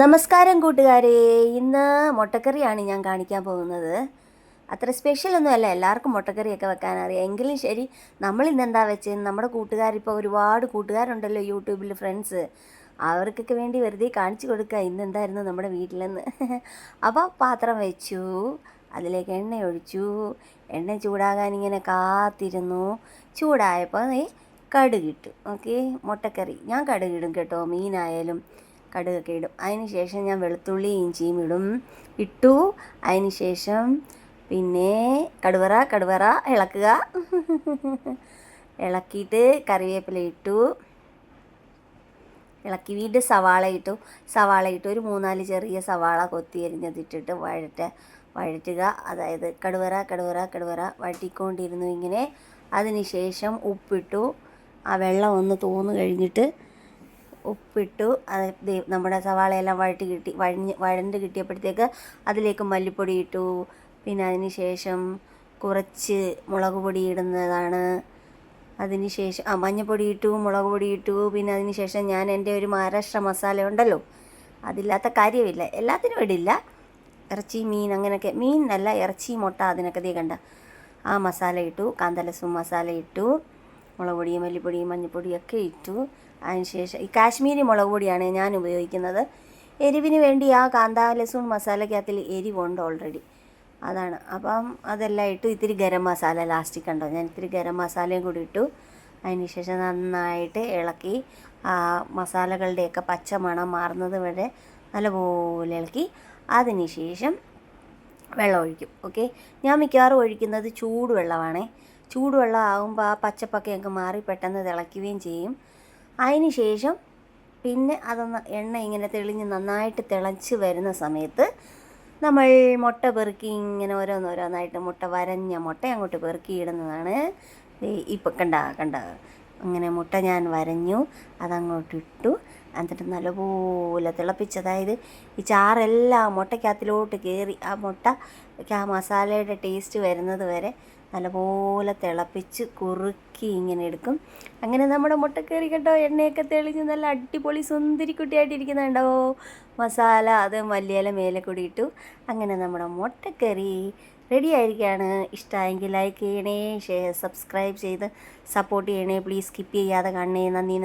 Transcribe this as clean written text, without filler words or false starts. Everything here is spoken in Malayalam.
നമസ്കാരം കൂട്ടുകാരെ. ഇന്ന് മുട്ടക്കറിയാണ് ഞാൻ കാണിക്കാൻ പോകുന്നത്. അത്ര സ്പെഷ്യലൊന്നുമല്ല, എല്ലാവർക്കും മുട്ടക്കറിയൊക്കെ വെക്കാൻ അറിയാം. എങ്കിലും ശരി, നമ്മളിന്ന് എന്താ വെച്ചത്, നമ്മുടെ കൂട്ടുകാരിപ്പോൾ ഒരുപാട് കൂട്ടുകാരുണ്ടല്ലോ യൂട്യൂബിൽ, ഫ്രണ്ട്സ്, അവർക്കൊക്കെ വേണ്ടി വെറുതെ കാണിച്ചു കൊടുക്കുക ഇന്നെന്തായിരുന്നു നമ്മുടെ വീട്ടിലെന്ന്. അപ്പോൾ പാത്രം വെച്ചു, അതിലേക്ക് എണ്ണ ഒഴിച്ചു, എണ്ണ ചൂടാകാൻ ഇങ്ങനെ കാത്തിരുന്നു. ചൂടായപ്പോൾ കടുകിട്ടു. ഓക്കെ, മുട്ടക്കറി ഞാൻ കടുകിടും കേട്ടോ, മീനായാലും കടുകൊക്കെ ഇടും. അതിന് ശേഷം ഞാൻ വെളുത്തുള്ളി ഇഞ്ചിയും ഇട്ടു. അതിന് ശേഷം പിന്നെ കടുവറ ഇളക്കുക. ഇളക്കിയിട്ട് കറിവേപ്പില ഇട്ടു. ഇളക്കി വീണ്ടും സവാള ഇട്ടു. ഒരു 3-4 ചെറിയ സവാള കൊത്തി എരിഞ്ഞതിട്ടിട്ട് വഴറ്റുക. അതായത് കടുവറ വഴറ്റിക്കൊണ്ടിരുന്നു ഇങ്ങനെ. അതിന് ശേഷം ഉപ്പിട്ടു. ആ വെള്ളം ഒന്ന് തോന്നു കഴിഞ്ഞിട്ട് ഉപ്പിട്ടു. അത് നമ്മുടെ സവാളയെല്ലാം വഴണ്ട് കിട്ടിയപ്പോഴത്തേക്ക് അതിലേക്ക് മല്ലിപ്പൊടി ഇട്ടു. പിന്നെ അതിന് ശേഷം കുറച്ച് മുളക് പൊടി ഇടുന്നതാണ്. അതിന് ശേഷം മഞ്ഞൾപ്പൊടി ഇട്ടു, മുളക് പൊടി ഇട്ടു. പിന്നെ അതിന് ശേഷം ഞാൻ എൻ്റെ ഒരു മഹാരാഷ്ട്ര മസാല ഉണ്ടല്ലോ, അതില്ലാത്ത കാര്യമില്ല, എല്ലാത്തിനും ഇടില്ല. ഇറച്ചി, മീൻ, അങ്ങനെയൊക്കെ, മീൻ അല്ല, ഇറച്ചി, മുട്ട, അതിനൊക്കെ കണ്ട ആ മസാല ഇട്ടു. കാന്തലസും മസാല ഇട്ടു. മുളക് പൊടിയും മല്ലിപ്പൊടിയും മഞ്ഞൾപ്പൊടിയൊക്കെ ഇട്ടു. അതിനുശേഷം ഈ കാശ്മീരി മുളക് പൊടിയാണ് ഞാൻ ഉപയോഗിക്കുന്നത്. എരിവിന് വേണ്ടി ആ കാന്താ ലസൂൺ മസാലയ്ക്കകത്തിൽ എരിവുണ്ട് ഓൾറെഡി, അതാണ്. അപ്പം അതെല്ലാം ഇട്ടു. ഇത്തിരി ഗരം മസാല ലാസ്റ്റിൽ കണ്ടോ, ഞാൻ ഇത്തിരി ഗരം മസാലയും കൂടി ഇട്ടു. അതിന് ശേഷം നന്നായിട്ട് ഇളക്കി ആ മസാലകളുടെയൊക്കെ പച്ച മണം മാറുന്നത് വരെ നല്ലപോലെ ഇളക്കി. അതിന് ശേഷം വെള്ളം ഒഴിക്കും. ഓക്കെ, ഞാൻ മിക്കവാറും ഒഴിക്കുന്നത് ചൂടുവെള്ളമാണേ. ചൂടുവെള്ളം ആകുമ്പോൾ ആ പച്ചപ്പൊക്കെ അങ്ങ് മാറി പെട്ടെന്ന് തിളയ്ക്കുകയും ചെയ്യും. അതിന് ശേഷം പിന്നെ അതൊന്ന് എണ്ണ ഇങ്ങനെ തെളിഞ്ഞ് നന്നായിട്ട് തിളച്ച് വരുന്ന സമയത്ത് നമ്മൾ മുട്ട പെറുക്കി ഇങ്ങനെ ഓരോന്നോരോന്നായിട്ട് വരഞ്ഞ മുട്ട അങ്ങോട്ട് പെറുക്കി ഇടുന്നതാണ്. ഇപ്പം കണ്ട അങ്ങനെ മുട്ട ഞാൻ വരഞ്ഞു, അതങ്ങോട്ട് ഇട്ടു. എന്നിട്ട് നല്ലപോലെ തിളപ്പിച്ച്, അതായത് ഈ ചാറെല്ലാം മുട്ടയ്ക്കകത്തിലോട്ട് കയറി ആ മസാലയുടെ ടേസ്റ്റ് വരുന്നത് വരെ നല്ലപോലെ തിളപ്പിച്ച് കുറുക്കി ഇങ്ങനെ എടുക്കും. അങ്ങനെ നമ്മുടെ മുട്ടക്കറി കേട്ടോ, എണ്ണയൊക്കെ തെളിഞ്ഞ് നല്ല അടിപൊളി സുന്ദരിക്കുട്ടിയായിട്ടിരിക്കുന്നുണ്ടോ. മസാല അത് മല്ലിയില മേലെ കൂടി ഇട്ടു. അങ്ങനെ നമ്മുടെ മുട്ടക്കറി റെഡി ആയിരിക്കുകയാണ്. ഇഷ്ടമായെങ്കിൽ ലൈക്ക് ചെയ്യണേ, സബ്സ്ക്രൈബ് ചെയ്ത് സപ്പോർട്ട് ചെയ്യണേ. പ്ലീസ് സ്കിപ്പ് ചെയ്യാതെ കാണണേ. നന്ദി.